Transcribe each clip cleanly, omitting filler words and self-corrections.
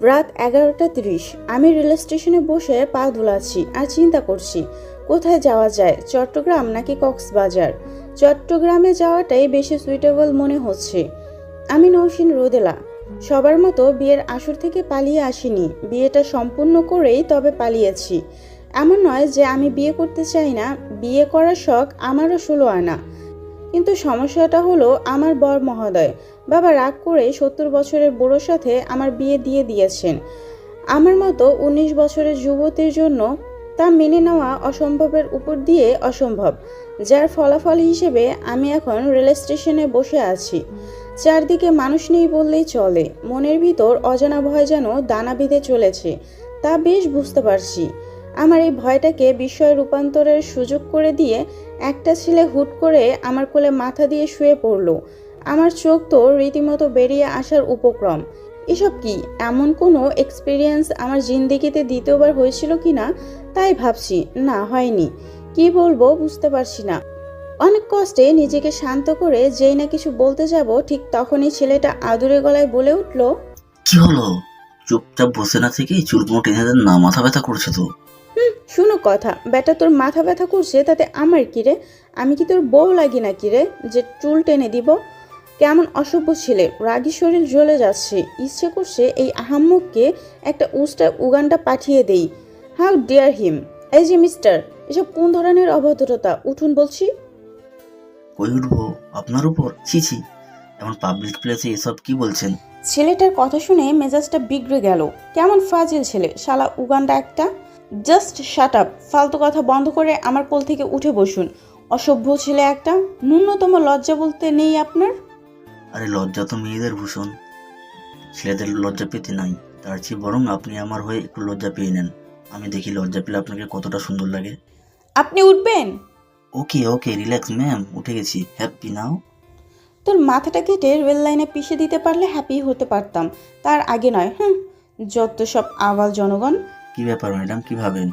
রাত 11:30। আমি রেল স্টেশনে বসে পা দুলাচ্ছি আর চিন্তা করছি কোথায় যাওয়া যায়, চট্টগ্রাম নাকি কক্সবাজার। চট্টগ্রামে যাওয়াটাই বেশি সুইটেবল মনে হচ্ছে। আমি নৌসিন রোদেলা। সবার মতো বিয়ের আসর থেকে পালিয়ে আসিনি, বিয়েটা সম্পূর্ণ করেই তবে পালিয়েছি। এমন নয় যে আমি বিয়ে করতে চাই না, বিয়ে করার শখ আমারও 16 আনা। কিন্তু সমস্যাটা হলো আমার বর মহোদয়। বাবা রাগ করে 70 বছরের বুড়োর সাথে আমার বিয়ে দিয়ে দিয়েছেন। আমার মতো 19 বছরের যুবতীর জন্য তা মেনে নেওয়া অসম্ভবের উপর দিয়ে অসম্ভব, যার ফলাফল হিসেবে আমি এখন রেল স্টেশনে বসে আছি। চারদিকে মানুষ নেই বললেই চলে। মনের ভিতর অজানা ভয় যেন দানা বেঁধে চলেছে, তা বেশ বুঝতে পারছি। আমার এই ভয়টাকে বিস্ময়ে রূপান্তরের সুযোগ করে দিয়ে একটা ছেলে হুট করে আমার কোলে মাথা দিয়ে শুয়ে পড়ল। আমার চোখ তো রীতিমতো বেরিয়ে আসার উপক্রম। এসব কি এমন কোনো এক্সপিরিয়েন্স আমার জিন্দেগিতে দ্বিতীয়বার হয়েছিল কি না তাই ভাবছি। না, হয়নি। কি বলবো বুঝতে পারছি না। অনেক কষ্টে নিজেকে শান্ত করে যেই না কিছু বলতে যাব, ঠিক তখনই ছেলেটা আদুরে গলায় বলে উঠল, কি হলো? চুপচাপ বসে না থেকে চুলগুলো টেনে দেন না, মাথা ব্যথা করছে তো। শুনো কথা, বেটা তোর মাথা ব্যথা করছে তাতে আমার কি রে? আমি কি তোর বউ লাগি না কি রে যে চুল টেনে দিব? কেমন অসভ্য ছেলে! রাগী শরীর জ্বলে যাচ্ছে, ইচ্ছে করছে এই আহাম্মককে একটা উস্টা উগানটা পাঠিয়ে দেই। হাউ ডিয়ার হিম! এই যে মিস্টার, এসব কোন ধরনের অভদ্রতা? উঠুন বলছি। কই উঠবো? আপনার উপর? ছি ছি, এমন পাবলিক প্লেসে এসব কি বলছেন? ছেলেটার কথা শুনে মেজাজটা বিগড়ে গেল। কেমন ফাজিল ছেলে, শালা উগান্ডা একটা! Just shut up! ফালতু কথা বন্ধ করে আমার কোল থেকে উঠে বসুন। অসভ্য ছেলে একটা! ন্যূনতম লজ্জা বলতে নেই আপনার? আরে লজ্জা তো মেয়েদের ভূষণ, ছেলেদের লজ্জা পেতে নাই। তার চেয়ে বরং আপনি আমার হয়ে একটু লজ্জা পেয়ে নেন। আমি দেখি লজ্জা পেলে আপনাকে কতটা সুন্দর লাগে। আপনি উঠবেন? ওকে ওকে, রিল্যাক্স ম্যাম, উঠে গেছি। হ্যাপি নাও? তোর মাথাটা কেটে রেল লাইনে পিষে দিতে পারলে হ্যাপি হতে পারতাম, তার আগে নয়। যত সব আওয়াল জনগণ! কি ব্যাপার ম্যাডাম, কি ভাবেন?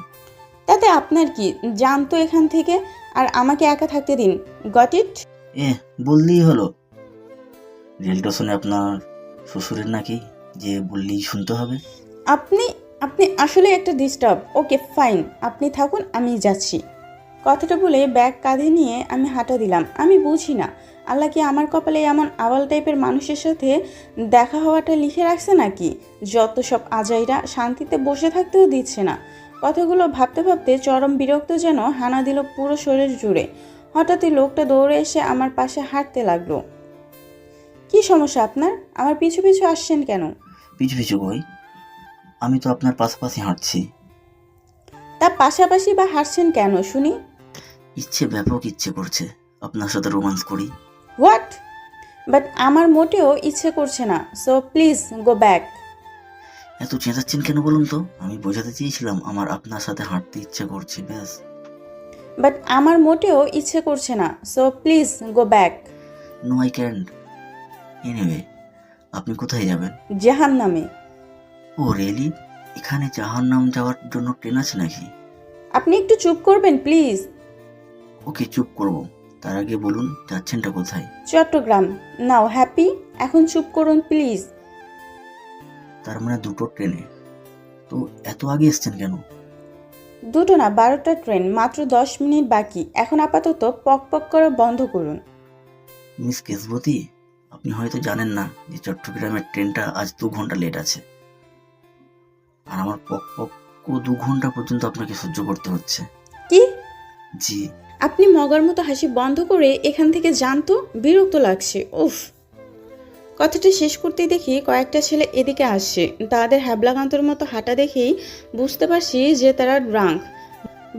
তাতে আপনার কি? জানতো এখান থেকে, আর আমাকে একা থাকতে দিন। Got it? এ, বললেই হলো। রেলটা শুনে আপনার শ্বশুরের নাকি, যে বললেই শুনতে হবে? আপনি আপনি আসলে একটা ডিস্টার্ব। ওকে ফাইন, আপনি থাকুন, আমি যাচ্ছি। কথাটা বলে ব্যাগ কাঁধে নিয়ে আমি হাঁটা দিলাম। আমি বুঝি না আল্লাহ কি আমার কপালে এমন আওয়াল টাইপের মানুষের সাথে দেখা হওয়াটা লিখে রাখছে নাকি? যত সব আজাইরা, শান্তিতে বসে থাকতেও দিচ্ছে না। কথাগুলো ভাবতে ভাবতে চরম বিরক্ত যেন হানা দিল পুরো শরীর জুড়ে। হঠাৎই লোকটা দৌড়ে এসে আমার পাশে হাঁটতে লাগলো। কি সমস্যা আপনার? আমার পিছু পিছু আসছেন কেন? পিছু পিছু কই, আমি তো আপনার পাশাপাশি হাঁটছি। তা পাশাপাশি বা হাঁটছেন কেন শুনি? ইচ্ছে, ব্যাপক ইচ্ছে করছে আপনার সাথে রোমান্স করি। হোয়াট? বাট আমার মোটেও ইচ্ছে করছে না, সো প্লিজ গো ব্যাক। এত চেঁচাচ্ছেন কেন বলুন তো? আমি বোঝাতে চেয়েছিলাম আমার আপনার সাথে হাঁটতে ইচ্ছে করছে, ব্যাস। বাট আমার মোটেও ইচ্ছে করছে না, so please go back. No I can't. Anyway, আপনি কোথায় যাবেন? জাহান্নামে। Oh really? এখানে জাহান্নাম যাওয়ার জন্য ট্রেন আছে নাকি? আপনি একটু চুপ করবেন প্লিজ? ওকে, চুপ করব। তার আগে বলুন যাচ্ছেনটা কোথায়? চট্টগ্রাম। নাও হ্যাপি, এখন চুপ করুন প্লিজ। তার মানে দুটো ট্রেনে? তো এত আগে এসছেন কেন? দুটো না, 12টা ট্রেন, মাত্র 10 মিনিট বাকি। এখন আপাতত পক পক করে বন্ধ করুন। মিস কেসবতী, আপনি হয়তো জানেন না যে চট্টগ্রামের ট্রেনটা আজ 2 ঘন্টা লেট আছে। আর আমার পক পক 2 ঘন্টা পর্যন্ত আপনাকে সহ্য করতে হচ্ছে। কি? জি। আপনি মগার মতো হাসি বন্ধ করে এখান থেকে যান তো, বিরক্ত লাগছে। উফ! কথাটা শেষ করতেই দেখি কয়েকটা ছেলে এদিকে আসছে। তাদের হ্যাবলাকান্তর মতো হাঁটা দেখেই বুঝতে পারছি যে তারা ড্রাঙ্ক।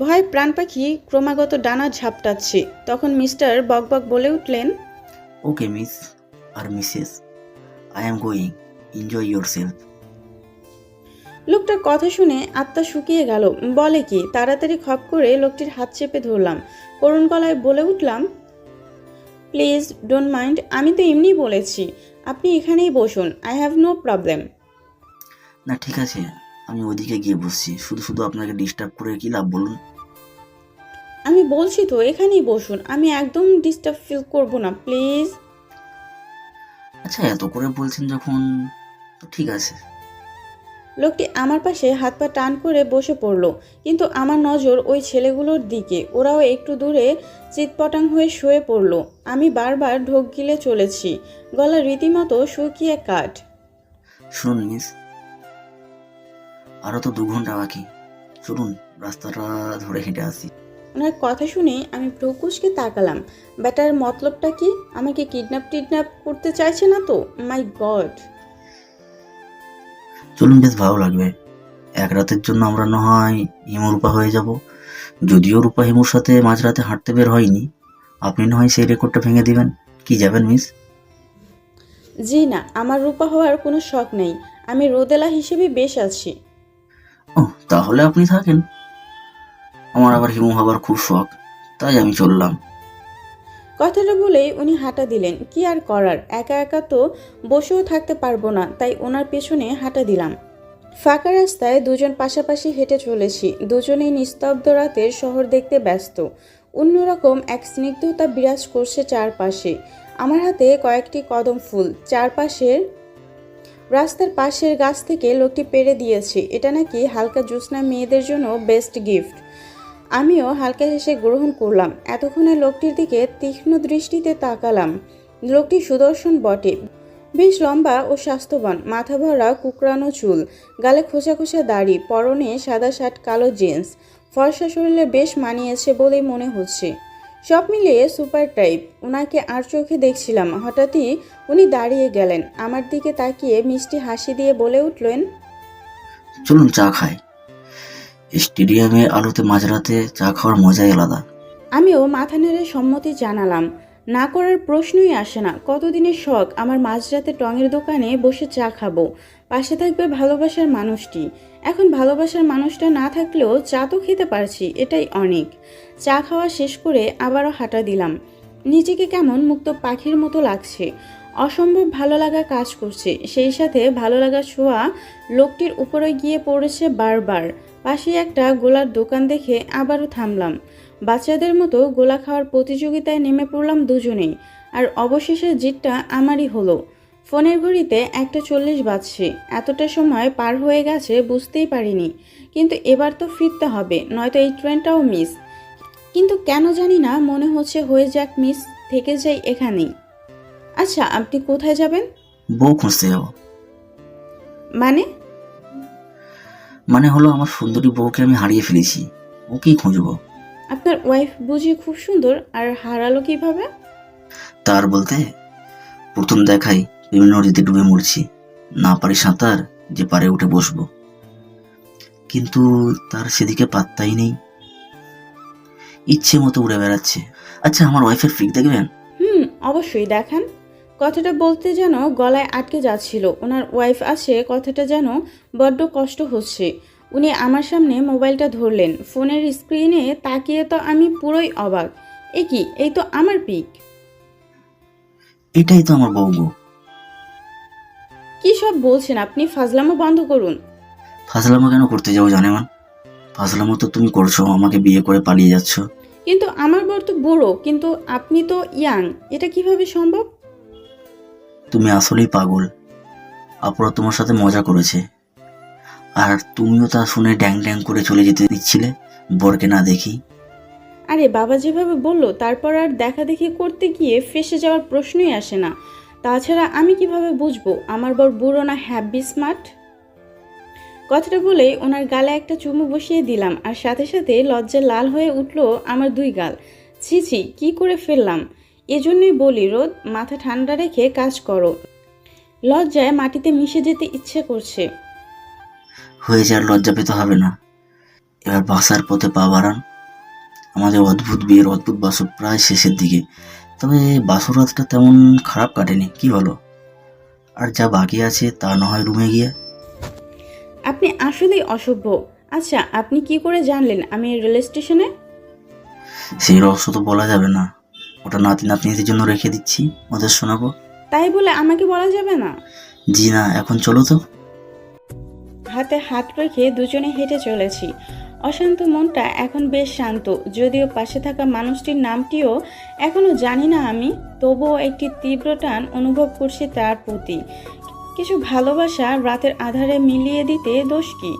ভয় প্রাণ পাখি ক্রমাগত ডানা ঝাপটাচ্ছে। তখন মিস্টার বকবক বলে উঠলেন, ওকে মিস আর missus, I am going, enjoy yourself. লোকটার কথা শুনে আত্মা শুকিয়ে গেল। বলে কি? তাড়াতাড়ি খপ করে লোকটির হাত চেপে ধরলাম। করুণ গলায় বলে উঠলাম, প্লিজ ডোন্ট মাইন্ড, আমি তো এমনি বলেছি। আপনি এখানেই বসুন, আই হ্যাভ নো প্রবলেম। না ঠিক আছে, আমি ওদিকে গিয়ে বসছি। শুধু শুধু আপনাকে ডিস্টার্ব করে কি লাভ বলুন? আমি বলছি তো এখানেই বসুন, আমি একদম ডিস্টার্ব ফিল করব না, প্লিজ। আচ্ছা, এত করে বলছেন যখন, তো ঠিক আছে। লোকটি আমার পাশে হাত পা টান করে বসে পড়ল, কিন্তু আমার নজর ওই ছেলেগুলোর দিকে। ওরাও একটু দূরে চিৎপটাং হয়ে শুয়ে পড়ল। আমি বারবার ঢোক গিলে চলেছি, গলা রীতিমতো শুকিয়ে কাঠ। শুনুন মিস, আরো তো 2 ঘন্টা বাকি। চলুন রাস্তাটা ধরে হেঁটে আসি। ওনার কথা শুনে আমি ভ্রুকুচকে তাকালাম। ব্যাটার মতলবটা কি? আমাকে কিডন্যাপ করতে চাইছে না তো? মাই গড! চলুন, বেশ ভালো লাগবে। এক রাতের জন্য আমরা না হয় হিমু রূপা হয়ে যাব। যদিও রূপা হিমুর সাথে মাঝরাতে হাঁটতে বের হয়নি, আপনি না হয় সেই রেকর্ডটা ভেঙে দিবেন। কি যাবেন মিস? জি না, আমার রূপা হওয়ার কোনো শখ নেই। আমি রোদেলা হিসেবে বেশ আছি। ও, তাহলে আপনি থাকেন। আমার আবার হিমু হবার খুব শখ, তাই আমি চললাম। কথাটা বলেই উনি হাঁটা দিলেন। কি আর করার, একা একা তো বসেও থাকতে পারবো না, তাই ওনার পেছনে হাঁটা দিলাম। ফাঁকা রাস্তায় দুজন পাশাপাশি হেঁটে চলেছি। দুজনেই নিস্তব্ধ রাতের শহর দেখতে ব্যস্ত। অন্যরকম এক স্নিগ্ধতা বিরাজ করছে চারপাশে। আমার হাতে কয়েকটি কদম ফুল চারপাশের রাস্তার পাশের গাছ থেকে লোকটি পেড়ে দিয়েছে। এটা নাকি হালকা জ্যোৎস্না মেয়েদের জন্য বেস্ট গিফট। আমিও হালকা হেসে গ্রহণ করলাম। এতক্ষণে লোকটির দিকে তীক্ষ্ণ দৃষ্টিতে তাকালাম। লোকটি সুদর্শন বটে, বেশ লম্বা ও স্বাস্থ্যবান, মাথা ভরা কুকড়ানো চুল, গালে খোঁচা খোঁচা দাড়ি, পরনে সাদা শার্ট, কালো জিন্স। ফর্সা শরীরে বেশ মানিয়েছে বলেই মনে হচ্ছে। সব মিলিয়ে সুপার টাইপ। ওনাকে আর চোখে দেখছিলাম, হঠাৎই উনি দাঁড়িয়ে গেলেন। আমার দিকে তাকিয়ে মিষ্টি হাসি দিয়ে বলে উঠলেন, চলুন চা খাই। স্টেডিয়ামে আলোতে মাঝরাতে চা খাওয়ার মজাই আলাদা। আমিও মাথা নেড়ে সম্মতি জানালাম। না করার প্রশ্নই আসে না। কতদিনের শখ আমার মাঝরাতে টঙের দোকানে বসে চা খাবো, পাশে থাকবে ভালোবাসার মানুষটি। এখন ভালোবাসার মানুষটা না থাকলেও চা তো খেতে পারছি, এটাই অনেক। চা খাওয়া শেষ করে আবারও হাঁটা দিলাম। নিজেকে কেমন মুক্ত পাখির মতো লাগছে। অসম্ভব ভালো লাগা কাজ করছে। সেই সাথে ভালো লাগা ছোঁয়া লোকটির উপরে গিয়ে পড়েছে বারবার। পাশে একটা গোলার দোকান দেখে আবারও থামলাম। বাচ্চাদের মতো গোলা খাওয়ার প্রতিযোগিতায় নেমে পড়লাম দুজনেই। আর অবশেষে জিতটা আমারই হলো। ফোনের ঘড়িতে 1:40 বাজছে। এতটা সময় পার হয়ে গেছে বুঝতেই পারিনি। কিন্তু এবার তো ফিরতে হবে, নয়তো এই ট্রেনটাও মিস। কিন্তু কেন জানি না মনে হচ্ছে হয়ে যাক মিস, থেকে যাই এখানেই। আচ্ছা, আপনি কোথায় যাবেন? বউ খুঁজতে যাব। মানে? মানে হলো, আমার সুন্দরী বউকে আমি হারিয়ে ফেলেছি, ওকেই খুঁজবো। আপনার ওয়াইফ বুঝি খুব সুন্দর, আর হারালো কিভাবে? তার বলতে, প্রথম দেখাই বিভিন্ন নদীতে ডুবে মরছি, না পারি সাঁতার, যে পারে উঠে বসবো, কিন্তু তার সেদিকে পাত্তাই নেই, ইচ্ছে মতো উড়ে বেড়াচ্ছে। আচ্ছা, আমার ওয়াইফের ফ্রিক দেখবেন? অবশ্যই দেখান। কথাটা বলতে যেন গলায় আটকে যাচ্ছিল। ওনার ওয়াইফ আছে কথাটা যেন বড্ড কষ্ট হচ্ছে। উনি আমার সামনে মোবাইলটা ধরলেন। ফোনের স্ক্রিনে তাকিয়ে তো আমি পুরোই অবাক। এ কি, এই তো আমার পিক। এটাই তো আমার বউ গো। কি সব বলছেন আপনি? ফাজলামো বন্ধ করুন। ফাজলামো কেন করতে যাও জানেমান? ফাজলামো তো তুমি করছো, আমাকে বিয়ে করে পালিয়ে যাচ্ছ। কিন্তু আমার বর তো বুড়ো, কিন্তু আপনি তো ইয়াং, এটা কিভাবে সম্ভব? তুমি আসলেই পাগল। আপুরা তোমার সাথে মজা করেছে, আর তুমিও তা শুনে ড্যাং ড্যাং করে চলে যেতে দিচ্ছিলে বরকে না দেখি। আরে বাবা যেভাবে বললো, তারপর আর দেখা দেখি করতে গিয়ে ফেঁসে যাওয়ার প্রশ্নই আসে না। তাছাড়া আমি কিভাবে বুঝবো আমার বর বুড়ো না হ্যাপি স্মার্ট? কথাটা বলে ওনার গালে একটা চুমু বসিয়ে দিলাম, আর সাথে সাথে লজ্জায় লাল হয়ে উঠল আমার দুই গাল। ছি ছি, কি করে ফেললাম! এজন্যই বলি রোদ, মাথা ঠান্ডা রেখে কাজ করো। লজ্জায় মাটিতে মিশে যেতে ইচ্ছে করছে। হয়েছে, আর লজ্জা পেতে হবে না। এবার বাসার পথে পা বাড়ান। আমাদের অদ্ভুত বিয়ের অদ্ভুত বাসর প্রায় শেষের দিকে, তবে বাসর রাতটা তেমন খারাপ কাটেনি, কি বলো? আর যা বাকি আছে তা না হয় রুমে গিয়ে। আপনি আসলেই অসভ্য। আচ্ছা, আপনি কি করে জানলেন আমি রেল স্টেশনে? সেই রহস্য তো বলা যাবে না, ওটা নাতি নাতনিদের জন্য রেখে দিচ্ছি, ওদের শোনাবো। তাই বলে আমাকে বলা যাবে না? জি না, এখন চলো তো। হাতে হাত রেখে দুজনে হেঁটে চলেছি। অশান্ত মনটা এখন বেশ শান্ত, যদিও পাশে থাকা মানুষটির নামটিও এখনো জানি না আমি, তবুও একটি তীব্র টান অনুভব করছি তার প্রতি। কিছু ভালোবাসা রাতের আধারে মিলিয়ে দিতে দোষ কি?